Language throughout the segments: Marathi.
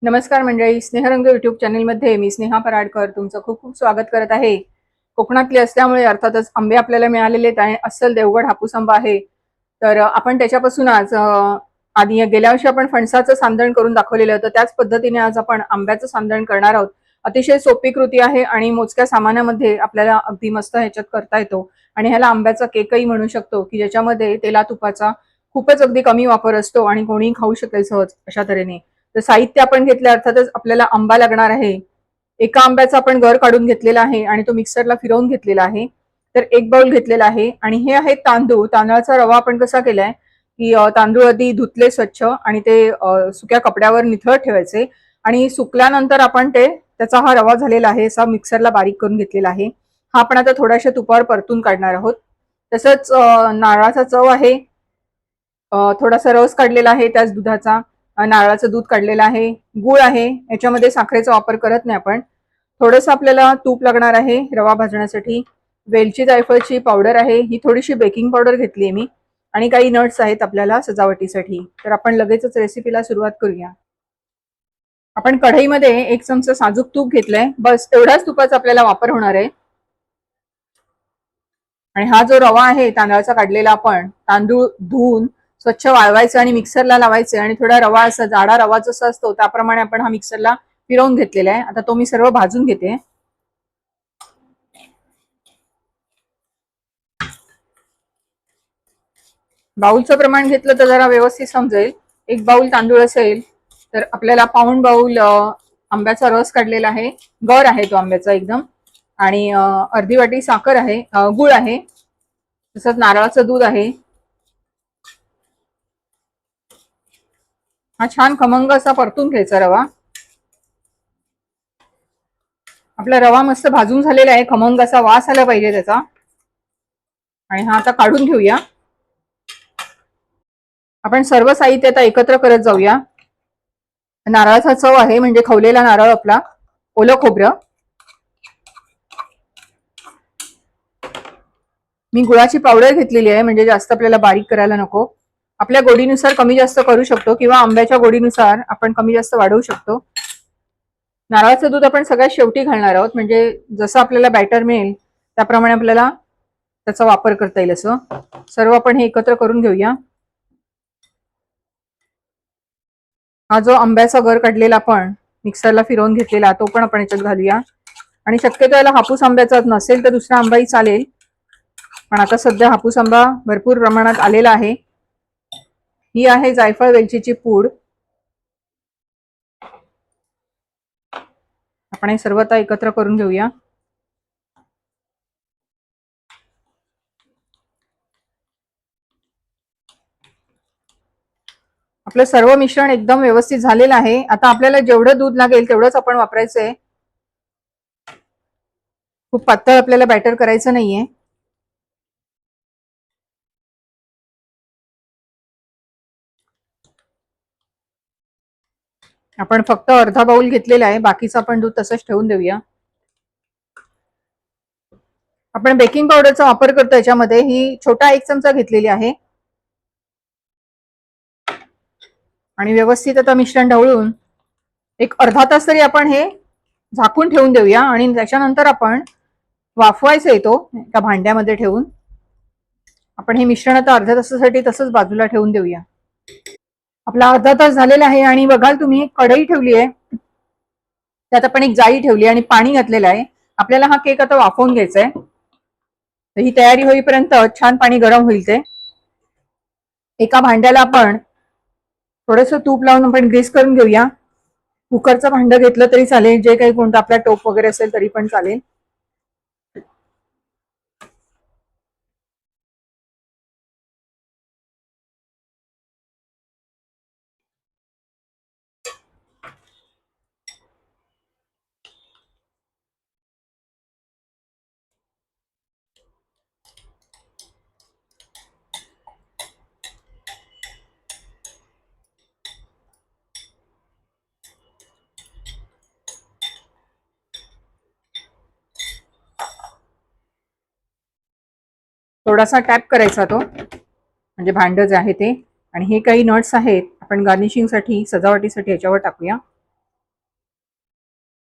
नमस्कार मंडळी, स्नेहरंग युट्यूब चॅनलमध्ये मी स्नेहा पराडकर तुमचं खूप खूप स्वागत करत आहे. कोकणातली असल्यामुळे अर्थातच आंबे आपल्याला मिळालेले आहेत आणि अस्सल देवगड हापूस आंबा आहे. तर आपण त्याच्यापासून आज आधी गेल्या वर्षी आपण फणसाचं सांदण करून दाखवलेलं होतं, त्याच पद्धतीने आज आपण आंब्याचं सांदण करणार आहोत. अतिशय सोपी कृती आहे आणि मोजक्या सामानामध्ये आपल्याला अगदी मस्त ह्याच्यात करता येतो. आणि ह्याला आंब्याचा केकही म्हणू शकतो, की ज्याच्यामध्ये तेला तुपाचा खूपच अगदी कमी वापर असतो आणि कोणीही खाऊ शकेल सहज अशा तऱ्हेने. तर साहित्य आपण घेतलं, अर्थातच आपल्याला आंबा लागणार आहे. एका आंब्याचा आपण गर काढून घेतलेला आहे आणि तो मिक्सरला फिरवून घेतलेला आहे. तर एक बाउल घेतलेला आहे आणि हे आहे तांदूळ. तांदळाचा रवा आपण कसा केलाय, की तांदूळ आधी धुतले स्वच्छ आणि ते सुक्या कपड्यावर निथळत ठेवायचे आणि सुकल्यानंतर आपण त्याचा हा रवा झालेला आहे असा मिक्सरला बारीक करून घेतलेला आहे. हा आपण आता थोड्याशा तुपावर परतून काढणार आहोत. तसंच नारळाचा चव आहे, थोडासा रस काढलेला आहे त्याच दुधाचा, नारळाचं दूध काढलेलं आहे, गूळ आहे. याच्यामध्ये साखरेचा वापर करत नाही आपण. थोडंसं आपल्याला तूप लागणार आहे रवा भाजण्यासाठी. वेलची जायफळची पावडर आहे, ही थोडीशी बेकिंग पावडर घेतली आहे मी, आणि काही नट्स आहेत आपल्याला सजावटीसाठी. तर आपण लगेचच रेसिपीला सुरुवात करूया. आपण कढईमध्ये एक चमचा साजूक तूप घेतलंय, बस एवढाच तुपाचा आपल्याला वापर होणार आहे. आणि हा जो रवा आहे तांदळाचा काढलेला, आपण तांदूळ धुवून स्वच्छ वाळवायचं आणि मिक्सरला लावायचे आणि थोडा रवा असा जाडा रवा जसा असतो त्याप्रमाणे आपण हा मिक्सरला फिरवून घेतलेला आहे. आता तो मी सर्व भाजून घेते. बाउलचं प्रमाण घेतलं तर जरा व्यवस्थित समजेल. एक बाउल तांदूळ असेल तर आपल्याला पाऊण बाउल आंब्याचा रस काढलेला आहे, गर आहे तो आंब्याचा एकदम, आणि अर्धी वाटी साखर आहे, गुळ आहे, तसंच नारळाचं दूध आहे. हा छान खमंग असा परतून घ्यायचा रवा. आपला रवा मस्त भाजून झालेला आहे, खमंग असा वास आला पाहिजे त्याचा. आणि हा आता काढून घेऊया. आपण सर्व साहित्य आता एकत्र करत जाऊया. नारळाचा चव आहे म्हणजे खवलेला नारळ आपला, ओलं खोबरं. मी गुळाची पावडर घेतलेली आहे म्हणजे जास्त आपल्याला बारीक करायला नको. आपल्या गोडीनुसार कमी जास्त करू शकतो किंवा आंब्याच्या गोडीनुसार आपण कमी जास्त वाढवू शकतो. नारळाचं दूध आपण सगळ्यात शेवटी घालणार आहोत, म्हणजे जसं आपल्याला बॅटर मिळेल त्याप्रमाणे आपल्याला त्याचा वापर करता येईल असं. सर्व आपण हे एकत्र करून घेऊया. हा जो आंब्याचा गर काढलेला आपण मिक्सरला फिरवून घेतलेला तो पण आपण याच्यात घालूया. आणि शक्यतो याला हापूस आंब्याचा नसेल तर दुसरा आंबाही चालेल, पण आता सध्या हापूस आंबा भरपूर प्रमाणात आलेला आहे. ही आहे जायफळ वेलचीची पूड. आपण हे सर्व आता एकत्र करून घेऊया. आपलं सर्व मिश्रण एकदम व्यवस्थित झालेलं आहे. आता आपल्याला जेवढं दूध लागेल तेवढंच आपण वापरायचंय. खूप पातळ आपल्याला बॅटर करायचं नाहीये. आपण फक्त अर्धा बाउल घेतलेला आहे, बाकीचं आपण दूध तसंच ठेवून देऊया. आपण बेकिंग पावडरचा वापर करतो याच्यामध्ये, ही छोटा एक चमचा घेतलेली आहे. आणि व्यवस्थित आता मिश्रण ढवळून एक अर्धा तास तरी आपण हे झाकून ठेवून देऊया आणि त्याच्यानंतर आपण वाफवायचं येतो एका भांड्यामध्ये ठेवून. आपण हे मिश्रण आता अर्ध्या तासासाठी तसंच बाजूला ठेवून देऊया. आपला अर्धा तास झालेला आहे आणि बघाल तुम्ही कढई ठेवली आहे, त्यात आपण एक जाळी ठेवली आणि पाणी घातलेलं आहे. आपल्याला हा केक आता वाफवून घ्यायचा आहे. तर ही तयारी होईपर्यंत छान पाणी गरम होईल. ते एका भांड्याला आपण थोडंसं तूप लावून आपण ग्रीस करून घेऊया. कुकरचं भांडं घेतलं तरी चालेल, जे काही कोणतं आपला टोप वगैरे असेल तरी पण चालेल. थोडासा टॅप करायचा तो, म्हणजे भांडं जे आहे ते. आणि हे काही नट्स आहेत आपण गार्निशिंगसाठी सजावटीसाठी याच्यावर टाकूया.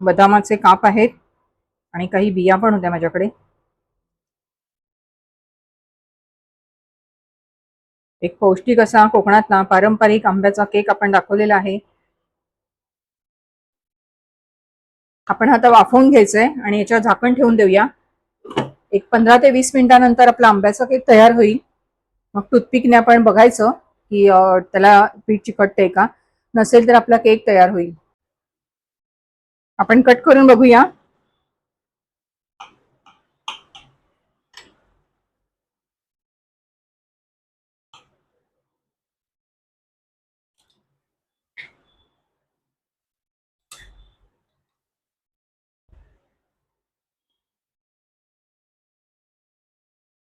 बदामाचे काप आहेत आणि काही बिया पण होत्या माझ्याकडे. एक पौष्टिक असा कोकणातला पारंपरिक आंब्याचा केक आपण दाखवलेला आहे. आपण आता वाफवून घ्यायचंय आणि याच्यावर झाकण ठेवून देऊया. एक 15 ते 20 मिनिटानंतर आपला आंब्याचा केक तयार होईल. मग टूथपिकने आपण बघायचं की त्याला पीठ चिकटते का. नसेल तर आपला केक तयार होईल. आपण कट करून बघूया.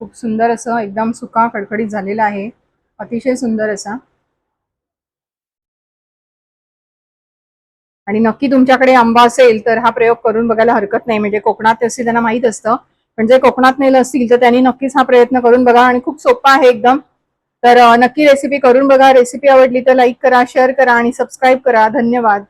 खूप सुंदर असं एकदम सुका कडकडीत झालेला आहे. अतिशय सुंदर असा. आणि नक्की तुमच्याकडे आंबा असेल तर हा प्रयोग करून बघायला हरकत नाही. म्हणजे कोकणात असे त्यांना माहित असतं, पण जे कोकणात नेलं असतील तर त्यांनी नक्कीच हा प्रयत्न करून बघा. आणि खूप सोपा आहे एकदम. तर नक्की रेसिपी करून बघा. रेसिपी आवडली तर लाईक करा, शेअर करा आणि सबस्क्राईब करा. धन्यवाद.